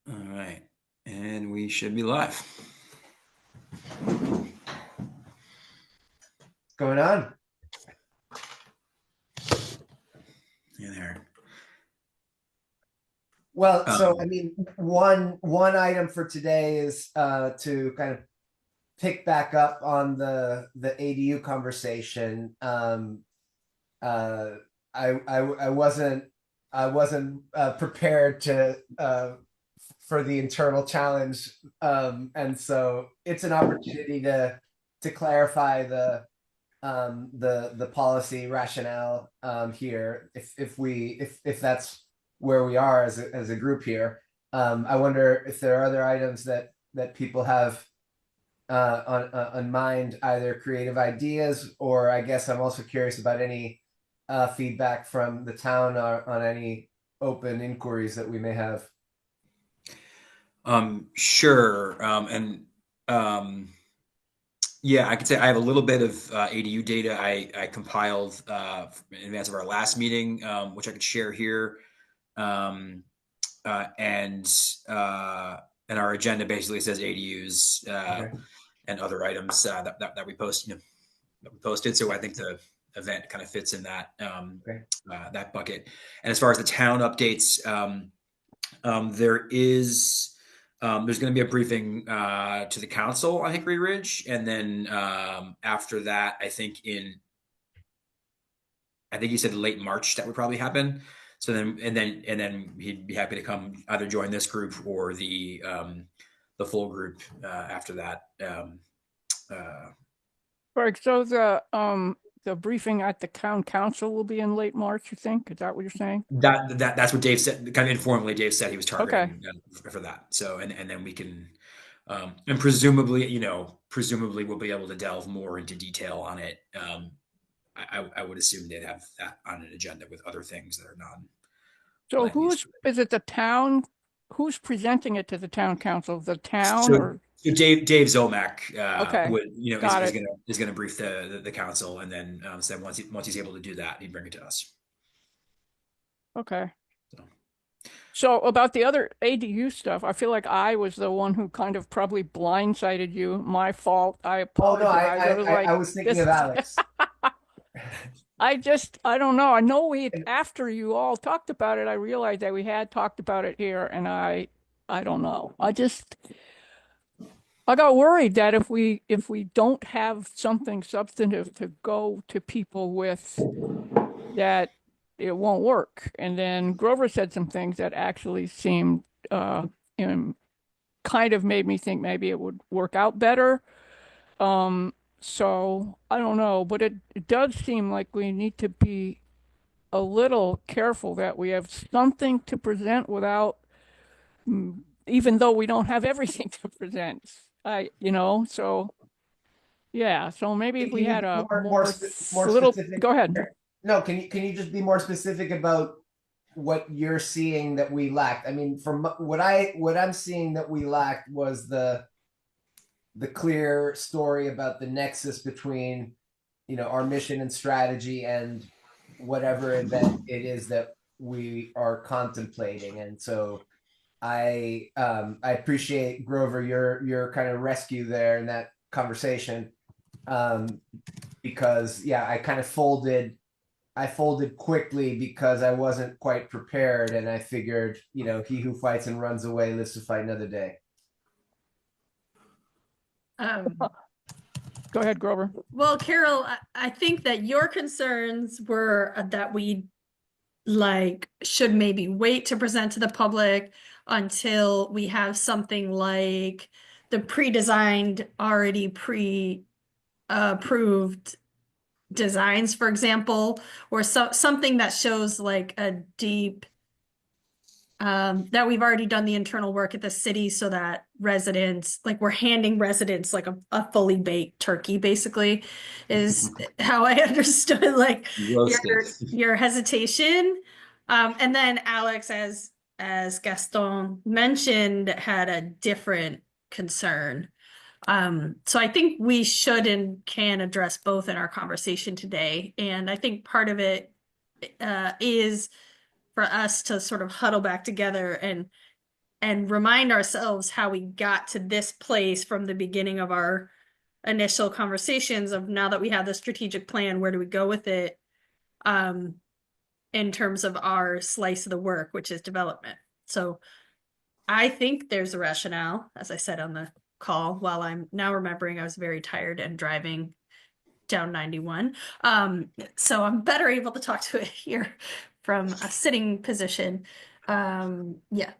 All right, and we should be live. Going on? Yeah, there. Well, so I Um, mean, one item for today is to kind of pick back up on the ADU conversation. Uh, I wasn't prepared to for the internal challenge, and so it's an opportunity to clarify the policy rationale here if that's where we are as a group here. I wonder if there are other items that people have on mind, either creative ideas, or I guess I'm also curious about any feedback from the town on any open inquiries that we may have. sure. And um, yeah, I could say I have a little bit of ADU data I compiled in advance of our last meeting, which I could share here. Um, and and our agenda basically says ADUs Okay. and other items that we post, that we posted. So I think the event kind of fits in Okay. that bucket. And as far as the town updates, there is there's going to be a briefing to the council on Hickory Ridge, and then after that, I think you said late March that would probably happen. So then he'd be happy to come either join this group or the full group after that. Uh, Right, so the briefing at the town council will be in late March, you think? Is that what you're saying? that's what Dave said. Kind of informally, Dave said he was Okay. targeting for that. So and then we can and presumably we'll be able to delve more into detail on it. I would assume they'd have that on an agenda with other things that are non So land use. is it the town? Who's presenting it to the town council? The town So or? so Dave Zomack Okay, would got it. is gonna brief the council, and then so once he's able to do that, he'd bring it to us. Okay. So. So about the other ADU stuff, I feel like I was the one who kind of probably blindsided you. My fault. I Oh no, apologize. I was I like, was thinking this, of Alex. I don't know. I know And after you all talked about it, I realized that we had talked about it here, and I don't know. I got worried that if we don't have something substantive to go to people with, that it won't work. And then Grover said some things that actually seemed and kind of made me think maybe it would work out better. So I don't know, but it does seem like we need to be a little careful that we have something to present without, even though we don't have everything to present. So yeah, so maybe if we can you had be a more little, specific? go ahead. No, can you just be more specific about what you're seeing that we lacked? I mean, from what I'm seeing that we lacked was the clear story about the nexus between our mission and strategy and whatever event it is that we are contemplating. And so I appreciate, Grover, your kind of rescue there in that conversation, um, because yeah, I folded quickly because I wasn't quite prepared, and I figured, he who fights and runs away lives to fight another day. Um, Go ahead, Grover. well, Carol, I think that your concerns were that we should maybe wait to present to the public until we have something like the pre-designed, already pre-approved designs, for example, or something that shows like a deep that we've already done the internal work at the city so that residents, like we're handing residents like a fully baked turkey, basically, is how I understood like your Roasted. your hesitation. And then Alex, as Gaston mentioned, had a different concern. So I think we should and can address both in our conversation today. And I think part of it is for us to sort of huddle back together and remind ourselves how we got to this place from the beginning of our initial conversations of now that we have the strategic plan, where do we go with it? In terms of our slice of the work, which is development. So I think there's a rationale, as I said on the call, while I'm now remembering I was very tired and driving down 91. So I'm better able to talk to it here from a sitting position. Yeah.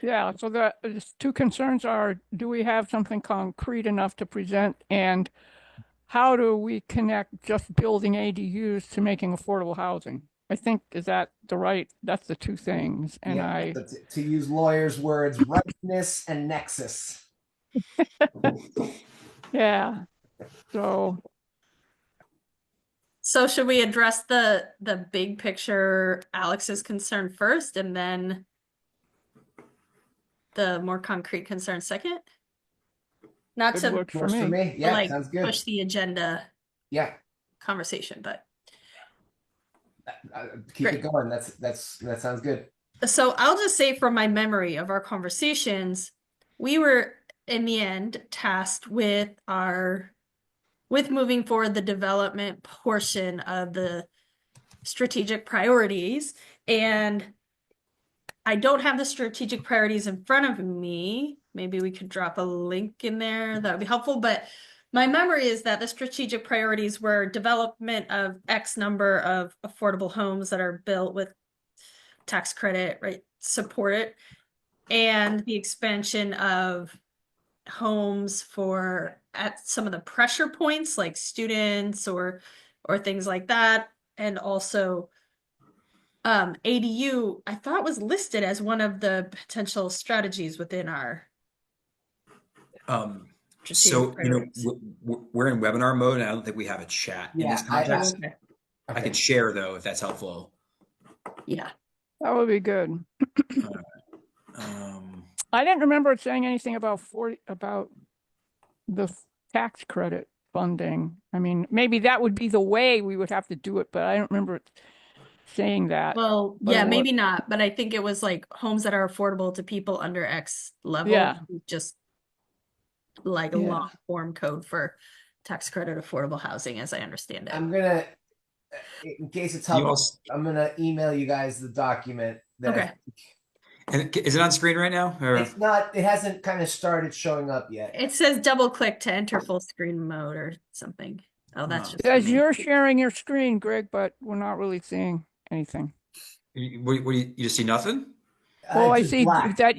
Yeah, so the two concerns are, do we have something concrete enough to present, and how do we connect just building ADUs to making affordable housing? I think that's the two things. And Yeah, to use lawyers' words, rightness and nexus. yeah, so should we address the big picture, Alex's concern first, and then the more concrete concern second? Not it to works for Works for me. me. Yeah, like sounds good. push the agenda Yeah, conversation, but keep Great. it going. That sounds good. so I'll just say from my memory of our conversations, we were in the end tasked with moving forward the development portion of the strategic priorities. And I don't have the strategic priorities in front of me. Maybe we could drop a link in there. That would be helpful. But my memory is that the strategic priorities were development of X number of affordable homes that are built with tax credit, right? Support it. And the expansion of homes for at some of the pressure points like students or things like that. And also ADU, I thought was listed as one of the potential strategies within our So, priorities. we're in webinar mode, and I don't think we have a chat in this Yeah, context. Okay. I can share though, if that's helpful. Yeah. That would be good. Um, I didn't remember it saying anything about the tax credit funding. I mean, maybe that would be the way we would have to do it, but I don't remember it saying that. Well, But yeah, it maybe not, but I think it was like homes that are affordable to people under X level. Yeah. Just like a Yeah. long form code for tax credit affordable housing, as I understand it. I'm gonna, in case it's You helpful, also- I'm gonna email you guys the document. That Okay. and is it on screen right now? Or? It's not. It hasn't kind of started showing up yet. It says double click to enter full screen mode or something. Oh, that's just As me. you're sharing your screen, Greg, but we're not really seeing anything. What do you just see nothing? Oh, I Just see black. that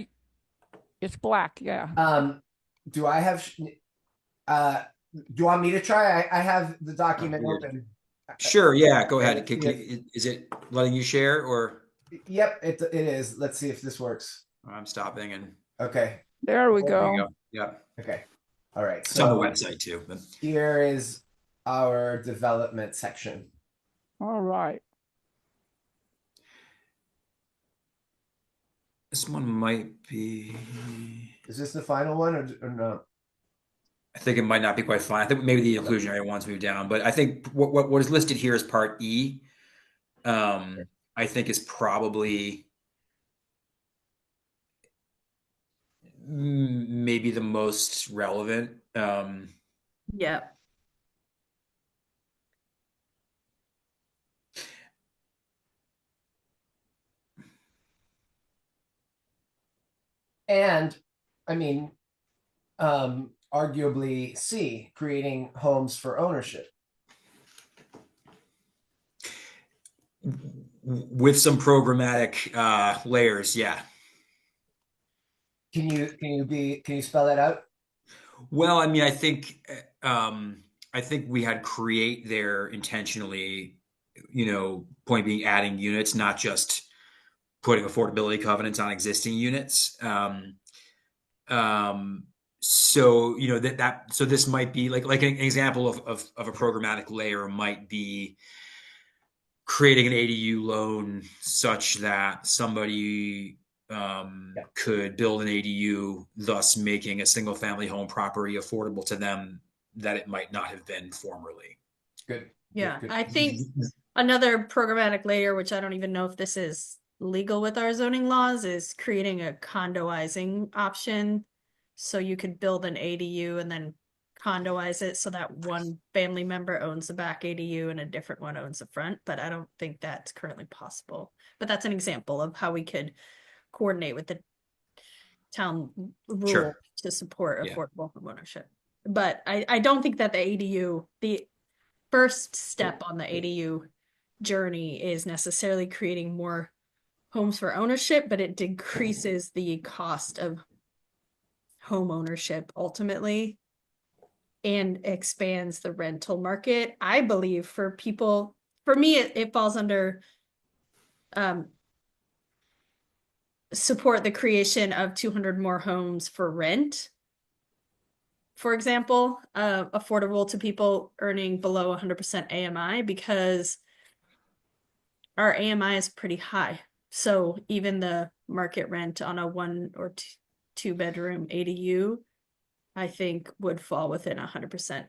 it's black. Yeah. Do I have? Do you want me to try? I have the document Weird. open. Sure. Yeah. Go ahead. Yeah. Is it letting you share, or? Yep, it is. Let's see if this works. I'm stopping and. Okay. There we There go. There you go. Yeah. Okay. All right. It's on the website too. But... Here is our development section. All right. This one might be. Is this the final one or no? I think it might not be quite fine. I think maybe the inclusionary ones move down, but I think what is listed here as part E, I think is probably maybe the most relevant. Yeah. And I mean, arguably C, creating homes for ownership. With some programmatic layers, yeah. Can you spell that out? Well, I mean, I think we had create there intentionally, point being adding units, not just putting affordability covenants on existing units. So so this might be like an example of a programmatic layer might be creating an ADU loan such that somebody could build an ADU, thus making a single family home property affordable to them that it might not have been formerly. Good. Yeah. Good. I think another programmatic layer, which I don't even know if this is legal with our zoning laws is creating a condoizing option. So you could build an ADU and then condoize it so that one family member owns the back ADU and a different one owns the front, but I don't think that's currently possible. But that's an example of how we could coordinate with the town rule Sure. to support Yeah. affordable homeownership. But I don't think that the ADU, the first step on the ADU journey is necessarily creating more homes for ownership, but it decreases the cost of home ownership ultimately and expands the rental market. I believe for people, for me, it falls under support the creation of 200 more homes for rent. For example, affordable to people earning below 100% AMI, because our AMI is pretty high. So even the market rent on a 1 or 2 bedroom ADU, I think would fall within 100%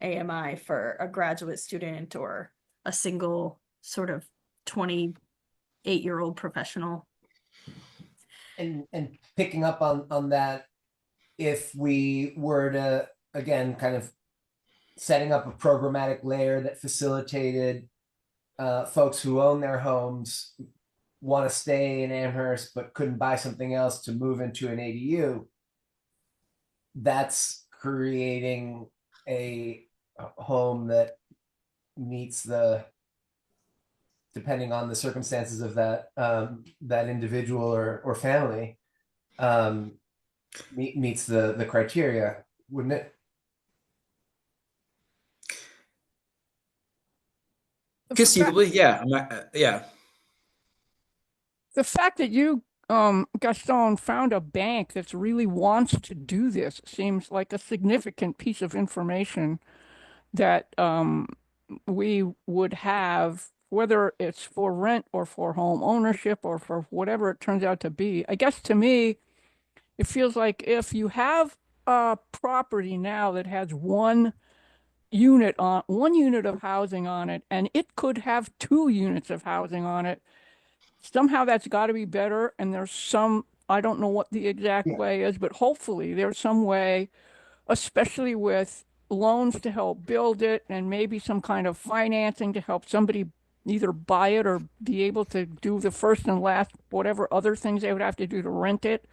AMI for a graduate student or a single sort of 28-year-old professional. And picking up on that, if we were to, again, kind of setting up a programmatic layer that facilitated folks who own their homes, want to stay in Amherst but couldn't buy something else to move into an ADU, that's creating a home that meets the, depending on the circumstances of that that individual or family, meets the criteria, wouldn't it? Conceivably, yeah. I'm not, yeah. The fact that you, Gaston, found a bank that really wants to do this seems like a significant piece of information that we would have, whether it's for rent or for home ownership or for whatever it turns out to be. I guess to me, it feels like if you have a property now that has one unit of housing on it, and it could have 2 units of housing on it, somehow that's got to be better. And there's some, I don't know what the exact Yeah. way is, but hopefully there's some way, especially with loans to help build it and maybe some kind of financing to help somebody either buy it or be able to do the first and last, whatever other things they would have to do to rent it.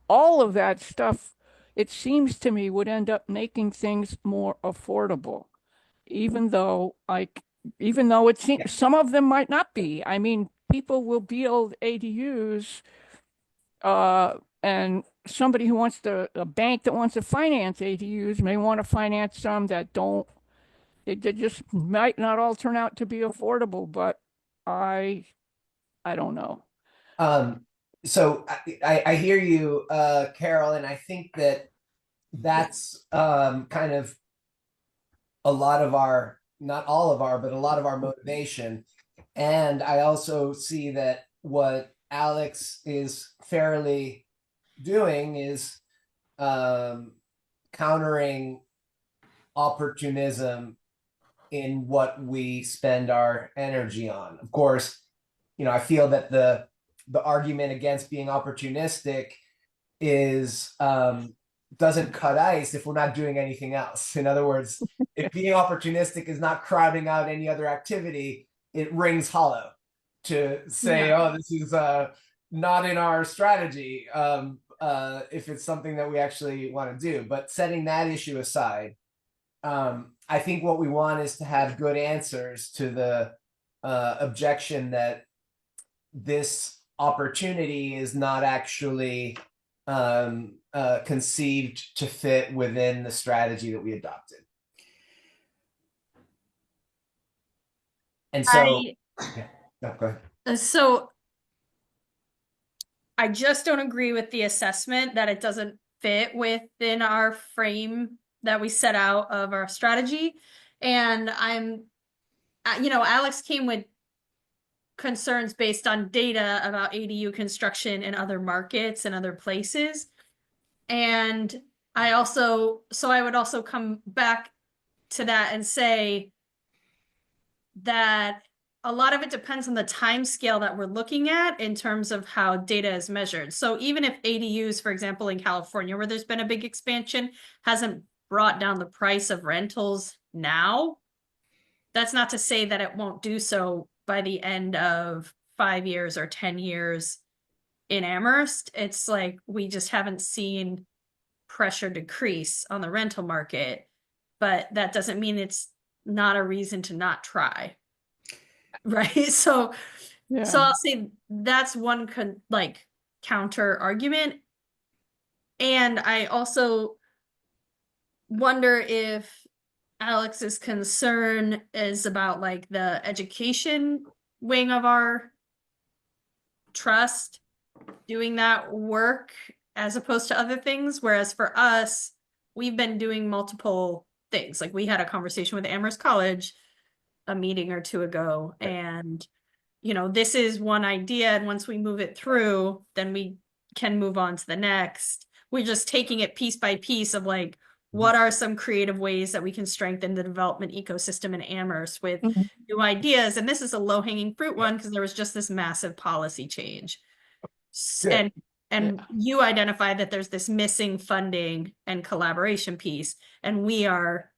All of that stuff, it seems to me, would end up making things more affordable, even though even though it seems Yeah. some of them might not be. I mean, people will build ADUs, and somebody who wants a bank that wants to finance ADUs may want to finance some that don't. They just might not all turn out to be affordable, but I, I don't know. So I hear you, Carol, and I think that that's kind of a lot of our, not all of our, but a lot of our motivation. And I also see that what Alex is fairly doing is countering opportunism in what we spend our energy on. Of course, I feel that the argument against being opportunistic is doesn't cut ice if we're not doing anything else. In other words, if being opportunistic is not crowding out any other activity, it rings hollow to say, Yeah. oh, this is not in our strategy, if it's something that we actually want to do. But setting that issue aside, I think what we want is to have good answers to the objection that this opportunity is not actually conceived to fit within the strategy that we adopted. And so, yeah, no, go ahead. So I just don't agree with the assessment that it doesn't fit within our frame that we set out of our strategy. And Alex came with concerns based on data about ADU construction in other markets and other places. And I would also come back to that and say that a lot of it depends on the time scale that we're looking at in terms of how data is measured. So even if ADUs, for example, in California, where there's been a big expansion, hasn't brought down the price of rentals now, that's not to say that it won't do so by the end of 5 years or 10 years in Amherst. It's like we just haven't seen pressure decrease on the rental market, but that doesn't mean it's not a reason to not try. Right. So Yeah. I'll say that's one counter argument. And I also wonder if Alex's concern is about like the education wing of our trust doing that work as opposed to other things. Whereas for us, we've been doing multiple things. Like we had a conversation with Amherst College a meeting or two ago, and this is one idea, and once we move it through, then we can move on to the next. We're just taking it piece by piece of like, what are some creative ways that we can strengthen the development ecosystem in Amherst with Mhm. new ideas? And this is a low-hanging fruit one because there was just this massive policy change. Good. And Yeah. you identify that there's this missing funding and collaboration piece, and we are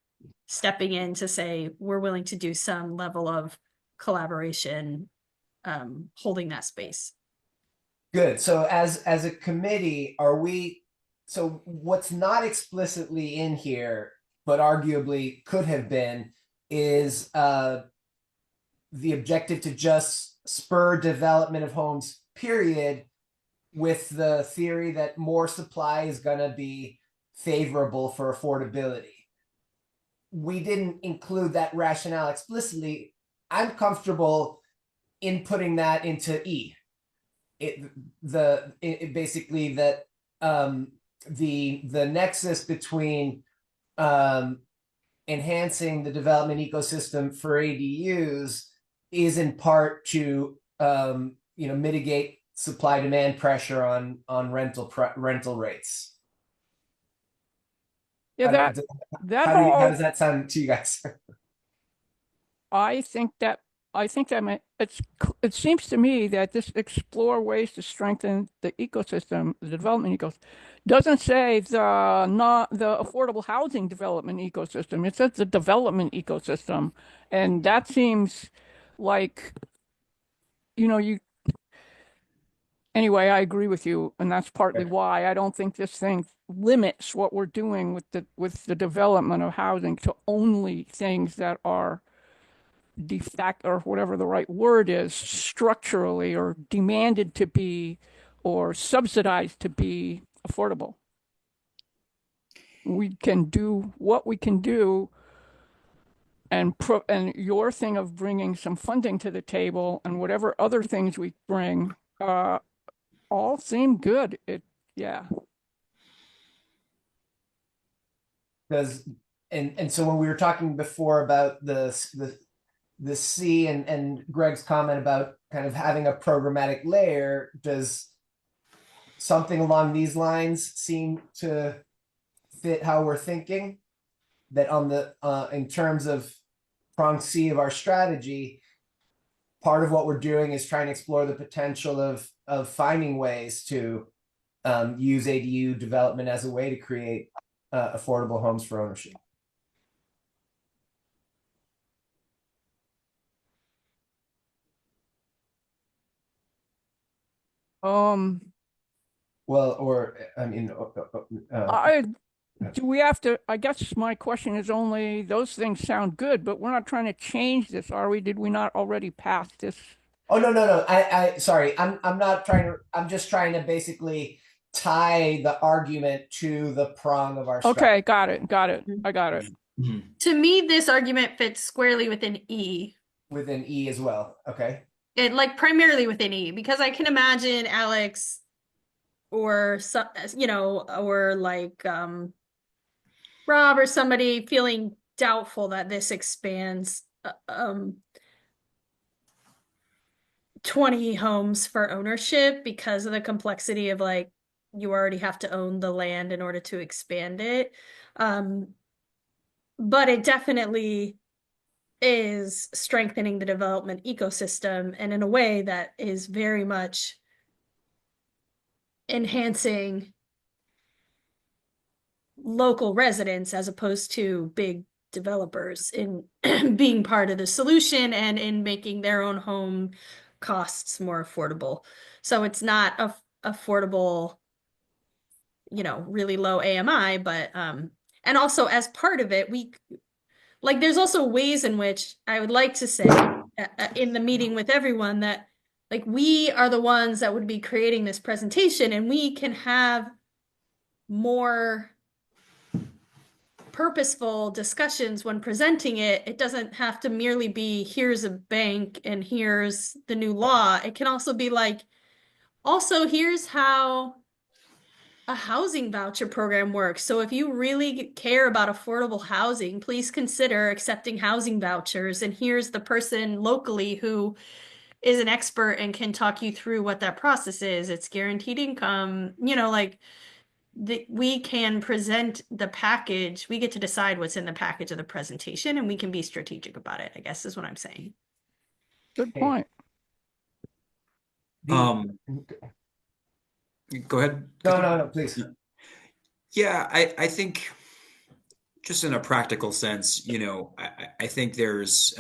stepping in to say we're willing to do some level of collaboration, holding that space. Good. So as a committee, so what's not explicitly in here, but arguably could have been, is the objective to just spur development of homes, period, with the theory that more supply is going to be favorable for affordability. We didn't include that rationale explicitly. I'm comfortable in putting that into E. Basically that the nexus between enhancing the development ecosystem for ADUs is in part to mitigate supply demand pressure on rental rates. Yeah, How whole, does that sound to you guys? I think that it seems to me that this explore ways to strengthen the ecosystem, the development ecosystem, doesn't say the affordable housing development ecosystem. It says the development ecosystem, and that seems like you. Anyway, I agree with you, and that's partly why I don't think this thing limits what we're doing with the development of housing to only things that are de facto, or whatever the right word is, structurally or demanded to be or subsidized to be affordable. We can do what we can do, and your thing of bringing some funding to the table and whatever other things we bring all seem good. Yeah. Because and so when we were talking before about the C and Greg's comment about kind of having a programmatic layer, does something along these lines seem to fit how we're thinking? That on the in terms of prong C of our strategy, part of what we're doing is trying to explore the potential of finding ways to use ADU development as a way to create affordable homes for ownership. Well, or I mean, do we have to? I guess my question is only those things sound good, but we're not trying to change this, are we? Did we not already pass this? Oh no. Sorry. I'm not trying to. I'm just trying to basically tie the argument to the prong of our strategy. Okay, got it. I got it. To me, this argument fits squarely within E. Within E as well. Okay. It primarily within E, because I can imagine Alex or Rob or somebody feeling doubtful that this expands 20 homes for ownership because of the complexity of you already have to own the land in order to expand it. But it is strengthening the development ecosystem, and in a way that is very much enhancing local residents as opposed to big developers in being part of the solution and in making their own home costs more affordable. So it's not affordable, really low AMI, but and also as part of it, there's also ways in which I would like to say in the meeting with everyone that like we are the ones that would be creating this presentation, and we can have more purposeful discussions when presenting it. It doesn't have to merely be here's a bank and here's the new law. It can also be like, also here's how a housing voucher program works. So if you really care about affordable housing, please consider accepting housing vouchers. And here's the person locally who is an expert and can talk you through what that process is. It's guaranteed income, we can present the package. We get to decide what's in the package of the presentation, and we can be strategic about it, I guess is what I'm saying. Good point. Go ahead. No, please. Yeah, I think just in a practical sense, I think there's,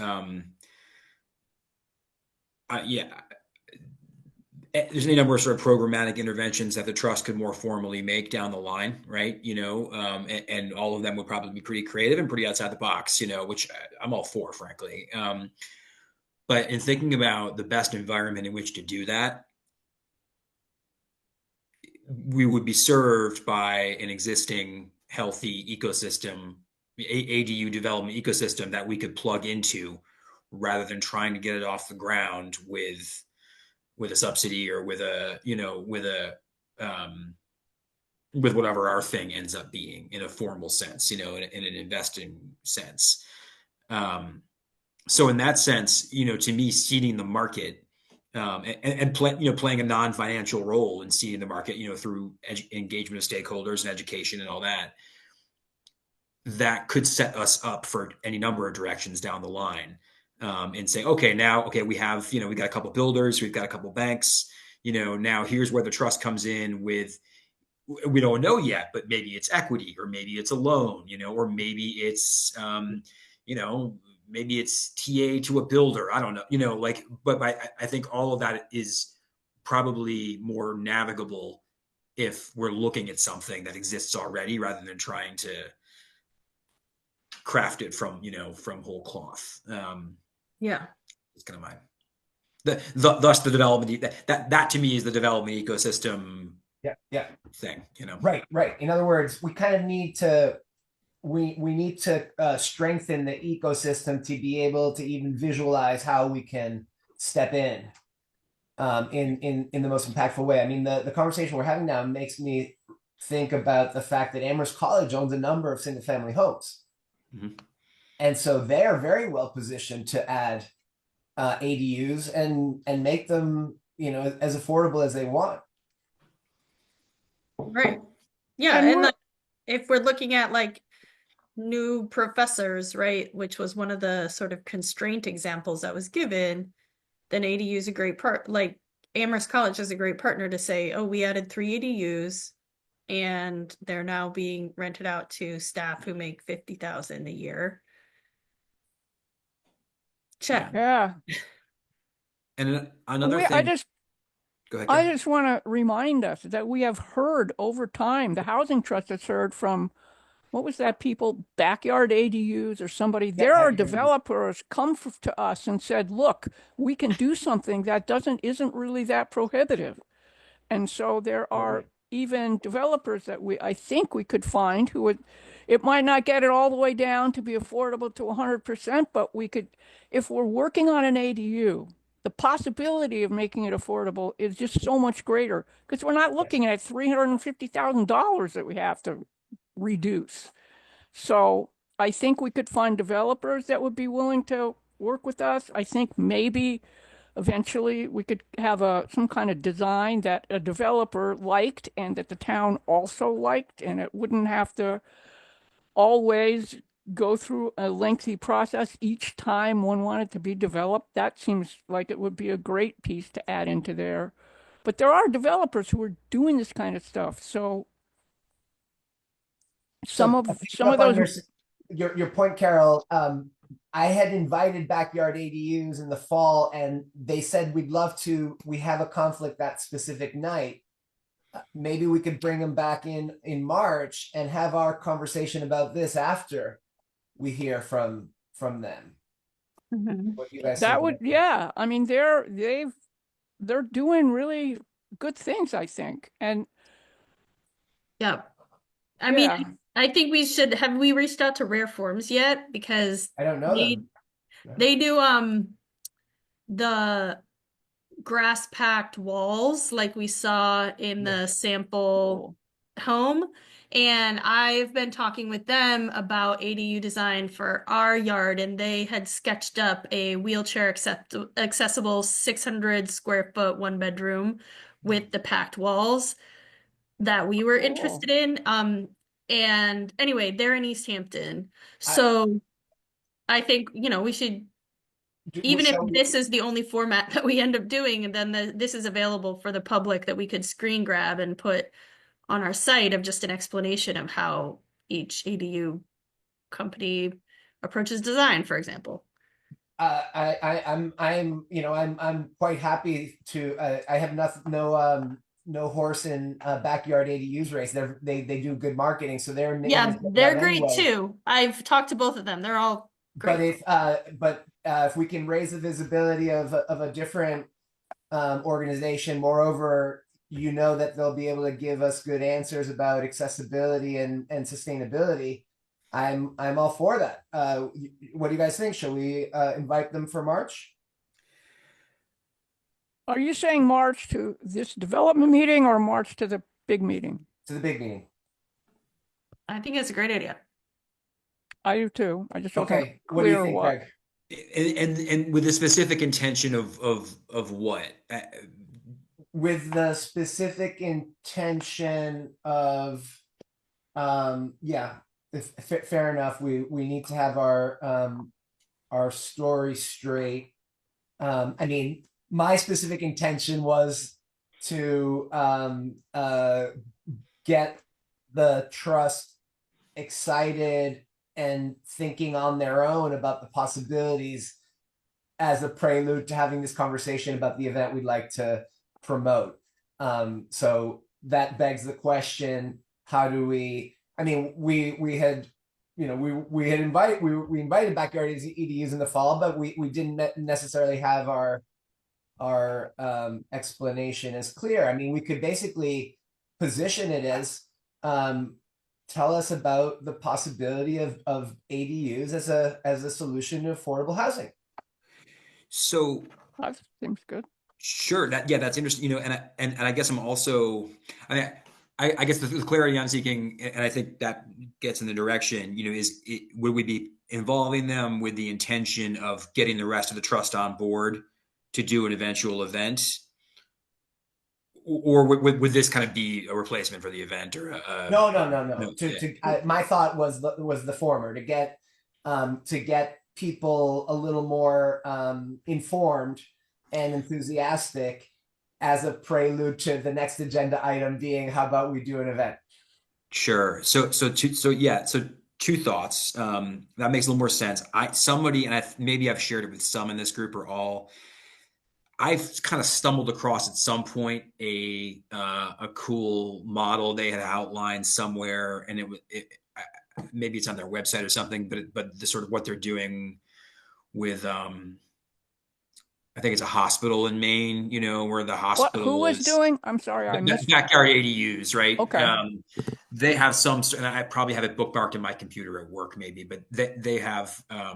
there's any number of sort of programmatic interventions that the trust could more formally make down the line, right? And all of them would probably be pretty creative and pretty outside the box, which I'm all for, frankly. But in thinking about the best environment in which to do that, we would be served by an existing healthy ecosystem, ADU development ecosystem that we could plug into rather than trying to get it off the ground with a subsidy or with whatever our thing ends up being in a formal sense, in an investing sense. So in that sense, to me, seeding the market playing a non-financial role in seeding the market, through engagement of stakeholders and education and all that could set us up for any number of directions down the line. And say, okay, we have, we got a couple builders, we've got a couple banks, now here's where the trust comes in with, we don't know yet, but maybe it's equity, or maybe it's a loan, or maybe it's, maybe it's TA to a builder. I don't know, but I think all of that is probably more navigable if we're looking at something that exists already rather than trying to craft it from whole cloth. Yeah. It's kind of thus the development that to me is the development ecosystem. Yeah. Thing, Right. In other words, we kind of need to we need to strengthen the ecosystem to be able to even visualize how we can step in the most impactful way. I mean, the conversation we're having now makes me think about the fact that Amherst College owns a number of single family homes. Mm-hmm. And so they're very well positioned to add ADUs and make them, as affordable as they want. Right. Yeah. And if we're looking at new professors, right, which was one of the sort of constraint examples that was given, then ADU is a great part. Like Amherst College is a great partner to say, oh, we added 3 ADUs and they're now being rented out to staff who make $50,000 a year. Check. Yeah. And another thing. Go ahead, I just want to remind us that we have heard over time, the Housing Trust has heard from, what was that, people, Backyard ADUs or somebody. There are developers come to us and said, look, we can do something that isn't really that prohibitive. And so there are even developers that I think we could find who would, it might not get it all the way down to be affordable to 100%, but we could, if we're working on an ADU, the possibility of making it affordable is just so much greater because we're not looking at $350,000 that we have to reduce. So I think we could find developers that would be willing to work with us. I think maybe eventually we could have some kind of design that a developer liked and that the town also liked, and it wouldn't have to always go through a lengthy process each time one wanted to be developed. That seems like it would be a great piece to add into there. But there are developers who are doing this kind of stuff. So some So of picking some of up on those your point, Carol, I had invited backyard ADUs in the fall, and they said we'd love to. We have a conflict that specific night. Maybe we could bring them back in March and have our conversation about this after we hear from them. Mhm. What do you guys that think would, about that? yeah. I mean, they're doing really good things, I think. And Yeah. I mean, yeah, I think we should have we reached out to Rare Forms yet? Because I don't know they them. they do the grass packed walls like we saw in Yeah. the sample cool. home. And I've been talking with them about ADU design for our yard, and they had sketched up a wheelchair accessible 600 square foot one bedroom with the packed walls that we were Cool. interested in. And anyway, they're in East Hampton. I, So I think, we should, even if shall we? this is the only format that we end up doing, and then this is available for the public that we could screen grab and put on our site of just an explanation of how each ADU company approaches design, for example. I'm quite happy to. I have no horse in backyard ADUs race. They do good marketing, so their name Yeah, is going they're out great anyway. too. I've talked to both of them. They're all But great. if we can raise the visibility of a different organization, moreover, you know that they'll be able to give us good answers about accessibility and sustainability. I'm all for that. What do you guys think? Shall we invite them for March? Are you saying March to this development meeting or March to the big meeting? To the big meeting. I think it's a great idea. I do too. I just wasn't Okay. What do you clear think, what. Greg? And with the specific intention of what? With the specific intention of, yeah, fair enough. We need to have our story straight. I mean, my specific intention was to get the trust excited and thinking on their own about the possibilities as a prelude to having this conversation about the event we'd like to promote. So that begs the question: how do we? I mean, we had, we had we invited backyard EDUs in the fall, but we didn't necessarily have our explanation as clear. I mean, we could basically position it as, tell us about the possibility of ADUs as a solution to affordable housing. So That seems good. sure, that's interesting. And I guess I'm also, I mean, I guess the clarity I'm seeking, and I think that gets in the direction, would we be involving them with the intention of getting the rest of the trust on board to do an eventual event? Or would this kind of be a replacement for the event or No, no? my thought was the former, to get people a little more informed and enthusiastic as a prelude to the next agenda item being, how about we do an event? Sure. So two thoughts. That makes a little more sense. Maybe I've shared it with some in this group or all. I've kind of stumbled across at some point a cool model they had outlined somewhere, and maybe it's on their website or something, but the sort of what they're doing with I think it's a hospital in Maine, where the What? Who hospital was is doing? I'm sorry, I missed. backyard ADUs, right? Okay. They have some, and I probably have it bookmarked in my computer at work, maybe, but they have. I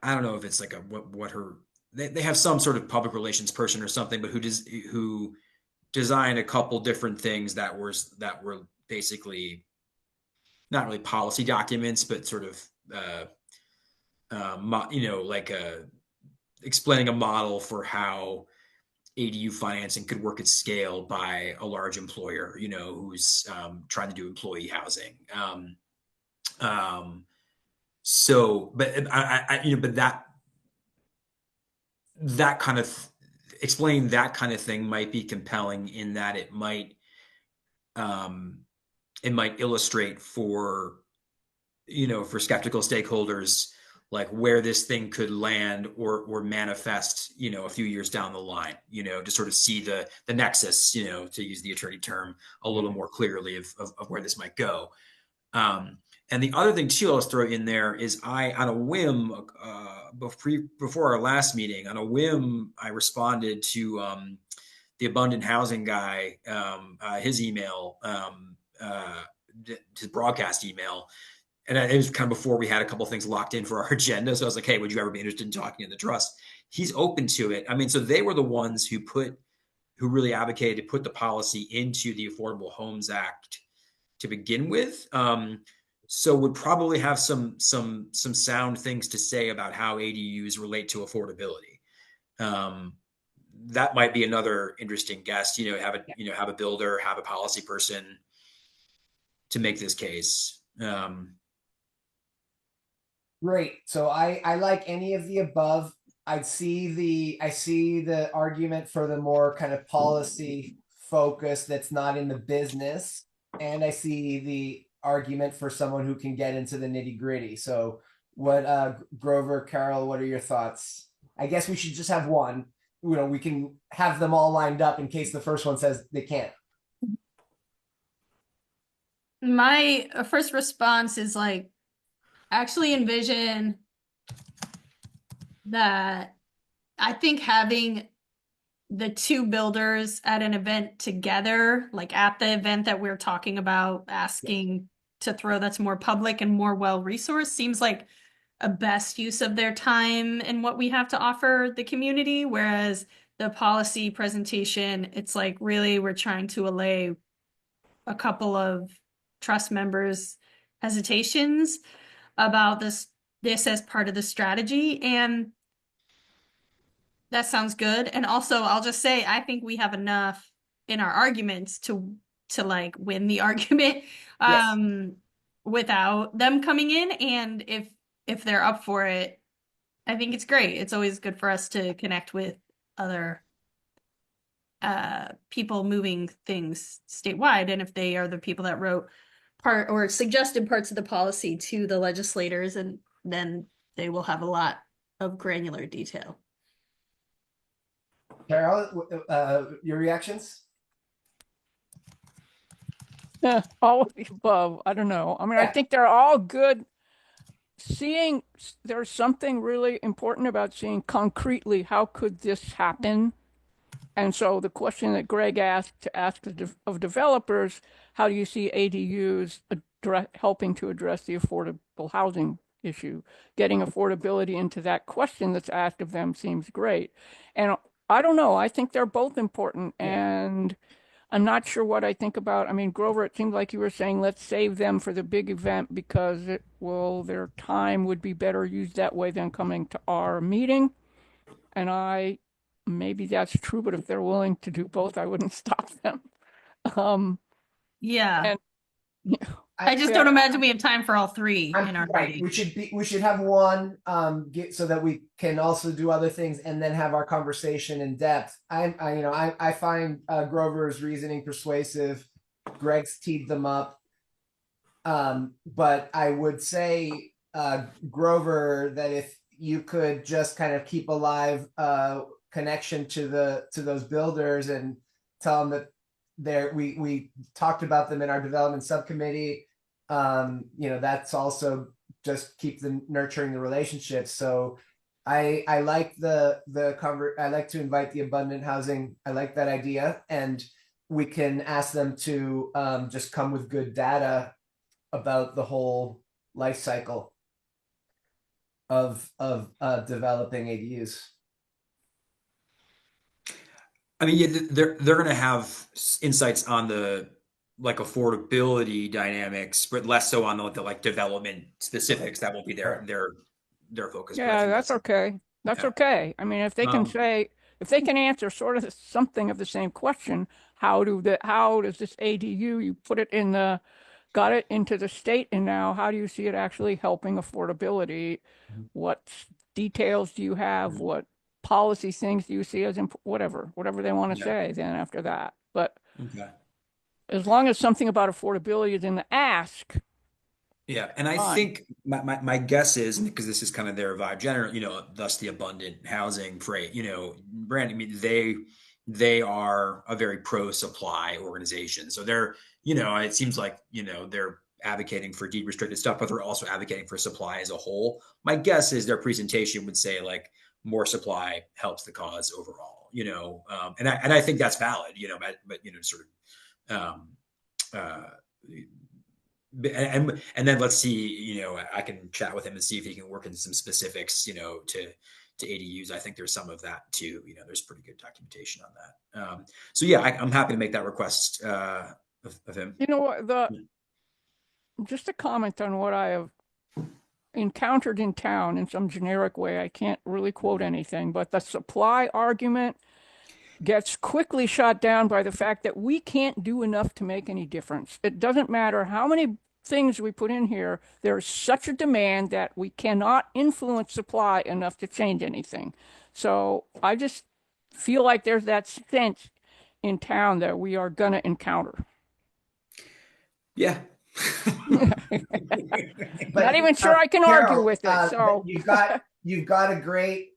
don't know if it's like they have some sort of public relations person or something, but who designed a couple different things that were basically not really policy documents, but sort of like explaining a model for how ADU financing could work at scale by a large employer, who's trying to do employee housing. So, but but that kind of explaining that kind of thing might be compelling in that um, it might illustrate for for skeptical stakeholders like where this thing could land or manifest a few years down the line, to sort of see the nexus, to use the attorney term a little more clearly of where this might go. And the other thing too, I'll throw in there is I, on a whim, before our last meeting, on a whim, I responded to the abundant housing guy, his email, his broadcast email, and it was kind of before we had a couple of things locked in for our agenda. So I was like, "Hey, would you ever be interested in talking to the trust?" He's open to it. I mean, so they were the ones who really advocated to put the policy into the Affordable Homes Act to begin with. So would probably have some sound things to say about how ADUs relate to affordability. That might be another interesting guest. Have a builder, have a policy person to make this case. Great. So I like any of the above. I see the argument for the more kind of policy focus that's not in the business, and I see the argument for someone who can get into the nitty gritty. So what, Grover, Carol, what are your thoughts? I guess we should just have one. We can have them all lined up in case the first one says they can't. My first response is like, actually envision that I think having the two builders at an event together, like at the event that we're talking about, asking to throw that's more public and more well-resourced, seems like a best use of their time and what we have to offer the community. Whereas the policy presentation, it's like really we're trying to allay a couple of trust members' hesitations about this as part of the strategy. And that sounds good. And also, I'll just say, I think we have enough in our arguments to like win the argument Yes. without them coming in. And if they're up for it, I think it's great. It's always good for us to connect with other people moving things statewide. And if they are the people that wrote part or suggested parts of the policy to the legislators, and then they will have a lot of granular detail. Carol, your reactions? All of the above. I don't know. I mean, I Yeah. think they're all good. There's something really important about seeing concretely how could this happen. And so the question that Greg asked to ask of developers, how do you see ADUs helping to address the affordable housing issue? Getting affordability into that question that's asked of them seems great. And I don't know. I think they're both important. And I'm not sure what I think about. I mean, Grover, it seemed like you were saying let's save them for the big event because their time would be better used that way than coming to our meeting. And maybe that's true, but if they're willing to do both, I wouldn't stop them. Yeah. And I just don't imagine we have time for all three in our right. meeting. We should have one, so that we can also do other things and then have our conversation in depth. I find Grover's reasoning persuasive. Greg's teed them up. But I would say, Grover, that if you could just kind of keep alive connection to those builders and tell them that we talked about them in our development subcommittee. That's also just keep them nurturing the relationships. So I like I like to invite the abundant housing. I like that idea, and we can ask them to just come with good data about the whole life cycle of developing ADUs. I mean, yeah, they're going to have insights on the like affordability dynamics, but less so on the like development specifics. That won't be their focus. But I yeah, think that's okay. That's okay. I mean, if they can if they can answer sort of something of the same question, how does this ADU, you put it in the got it into the state, and now how do you see it actually helping affordability? What details do you have? What policy things do you see as whatever they want to Yeah. say then after that? But Okay. as long as something about affordability is in the ask, Yeah, and I fine. think my guess is, because this is kind of their vibe, general, thus the abundant housing freight, Brandon, I mean, they are a very pro-supply organization. So they're, it seems like, they're advocating for deed restricted stuff, but they're also advocating for supply as a whole. My guess is their presentation would say like more supply helps the cause overall, and I think that's valid, but sort of uh, and then let's see, I can chat with him and see if he can work in some specifics, to ADUs. I think there's some of that too. There's pretty good documentation on that. So yeah, I'm happy to make that request of him. You know what, just a comment on what I have encountered in town in some generic way. I can't really quote anything, but the supply argument gets quickly shot down by the fact that we can't do enough to make any difference. It doesn't matter how many things we put in here, there's such a demand that we cannot influence supply enough to change anything. So I just feel like there's that sense in town that we are going to encounter. Yeah. Not even sure I can Carol, argue with it. So you've got a great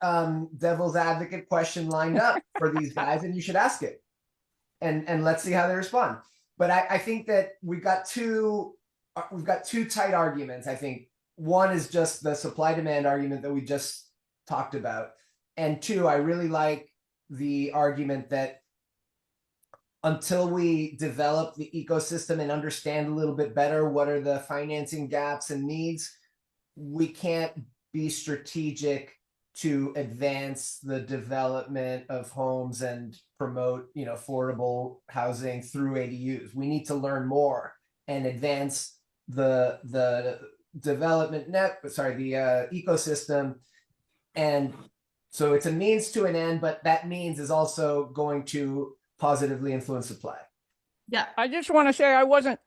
devil's advocate question lined up for these guys, and you should ask it, and let's see how they respond. But I think that we've got two tight arguments. I think one is just the supply demand argument that we just talked about, and two, I really like the argument that until we develop the ecosystem and understand a little bit better what are the financing gaps and needs, we can't be strategic to advance the development of homes and promote, affordable housing through ADUs. We need to learn more and advance the development the ecosystem. And so it's a means to an end, but that means is also going to positively influence supply. Yeah. I just want to say I wasn't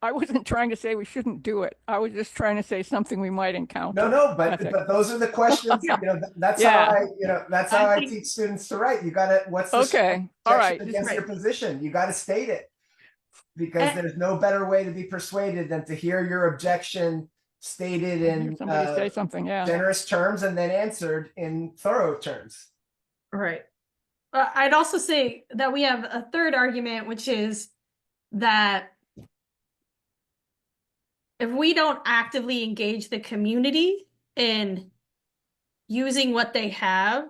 trying to say we shouldn't do it. I was just trying to say something we might encounter. But those are the questions. That's how I teach students to write. You gotta what's the okay. All right. against your position. You gotta state it. Because there's no better way to be persuaded than to hear your objection stated in somebody say something, generous terms and then answered in thorough terms. Right. I'd also say that we have a third argument, which is that if we don't actively engage the community in using what they have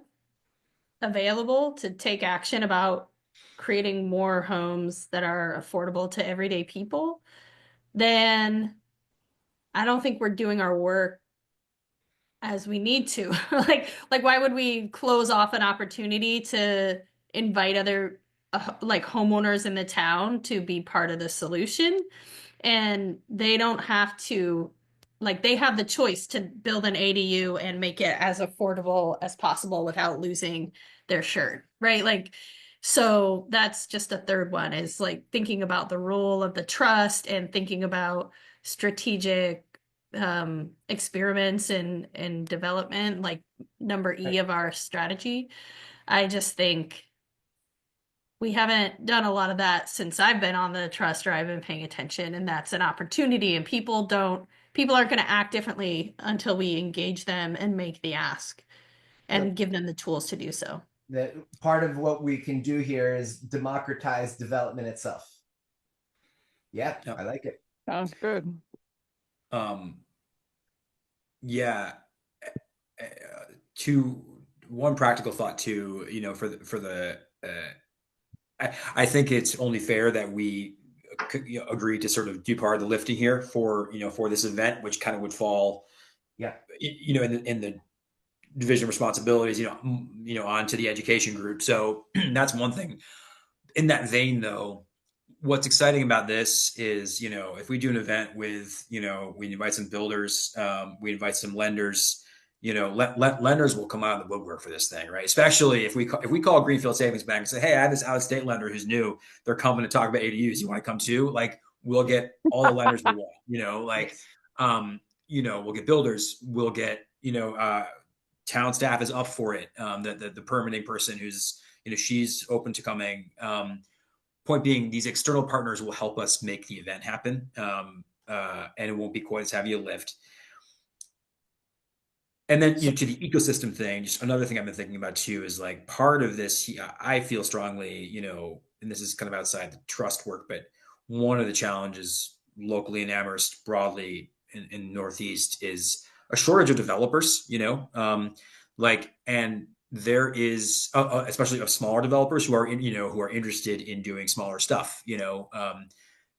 available to take action about creating more homes that are affordable to everyday people, then I don't think we're doing our work as we need to. like why would we close off an opportunity to invite other like homeowners in the town to be part of the solution? And they don't have to, like, they have the choice to build an ADU and make it as affordable as possible without losing their shirt, right? Like, so that's just a third one, is like thinking about the role of the trust and thinking about strategic experiments and development, like number E of our strategy. I just think we haven't done a lot of that since I've been on the trust, or I've been paying attention, and that's an opportunity, and people aren't going to act differently until we engage them and make the ask and give them the tools to do so. That part of what we can do here is democratize development itself. Yeah, I like it. Sounds good. Yeah. One practical thought too, for the I think it's only fair that we agree to sort of do part of the lifting here for this event, which kind of would fall, in the division of responsibilities, onto the education group. So that's one thing. In that vein, though, what's exciting about this is, if we do an event with, we invite some builders, we invite some lenders, lenders will come out of the woodwork for this thing, right? Especially if we call Greenfield Savings Bank and say, hey, I have this out-of-state lender who's new. They're coming to talk about ADUs. You want to come too? Like, we'll get all the lenders we want, like, Yes. we'll get builders, we'll get, town staff is up for it. The permitting person who's, she's open to coming. Point being, these external partners will help us make the event happen. And it won't be quite as heavy a lift. And then to the ecosystem thing, just another thing I've been thinking about too is like part of this. I feel strongly, and this is kind of outside the trust work, but one of the challenges locally in Amherst, broadly in Northeast, is a shortage of developers. And there is, especially of smaller developers who are who are interested in doing smaller stuff.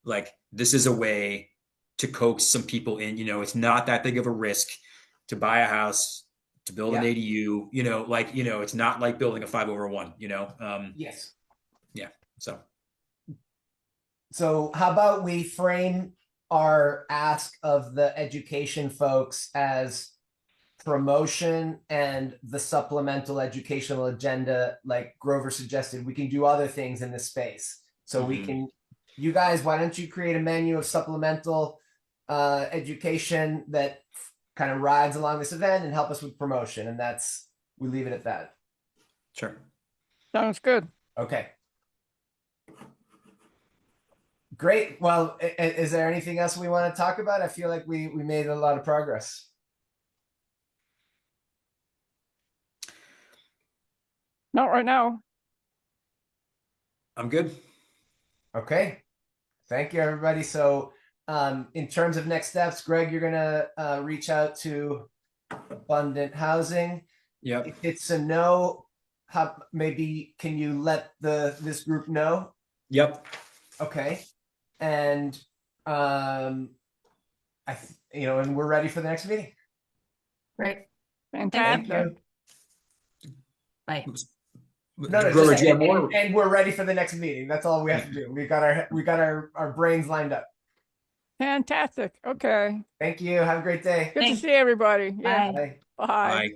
Like this is a way to coax some people in. It's not that big of a risk to buy a house, to build an ADU, it's not like building a 5/1, Yes. Yeah. So how about we frame our ask of the education folks as promotion and the supplemental educational agenda, like Grover suggested. We can do other things in this space. So we can, you guys, why don't you create a menu of supplemental education that kind of rides along this event and help us with promotion. And we leave it at that. Sure. Sounds good. Okay. Great. Well, is there anything else we want to talk about? I feel like we made a lot of progress. Not right now. I'm good. Okay. Thank you, everybody. So in terms of next steps, Greg, you're going to reach out to Abundant Housing. Yep. If it's a no, maybe can you let this group know? Yep. Okay. And and we're ready for the next meeting. Right. Fantastic. Thank you. Bye. No, Grover, just, do you have more? and we're ready for the next meeting. That's all we have to do. We got our brains lined up. Fantastic. Okay. Thank you. Have a great day. Good Thanks. to see everybody. Yeah. Bye. Bye. Bye. Bye.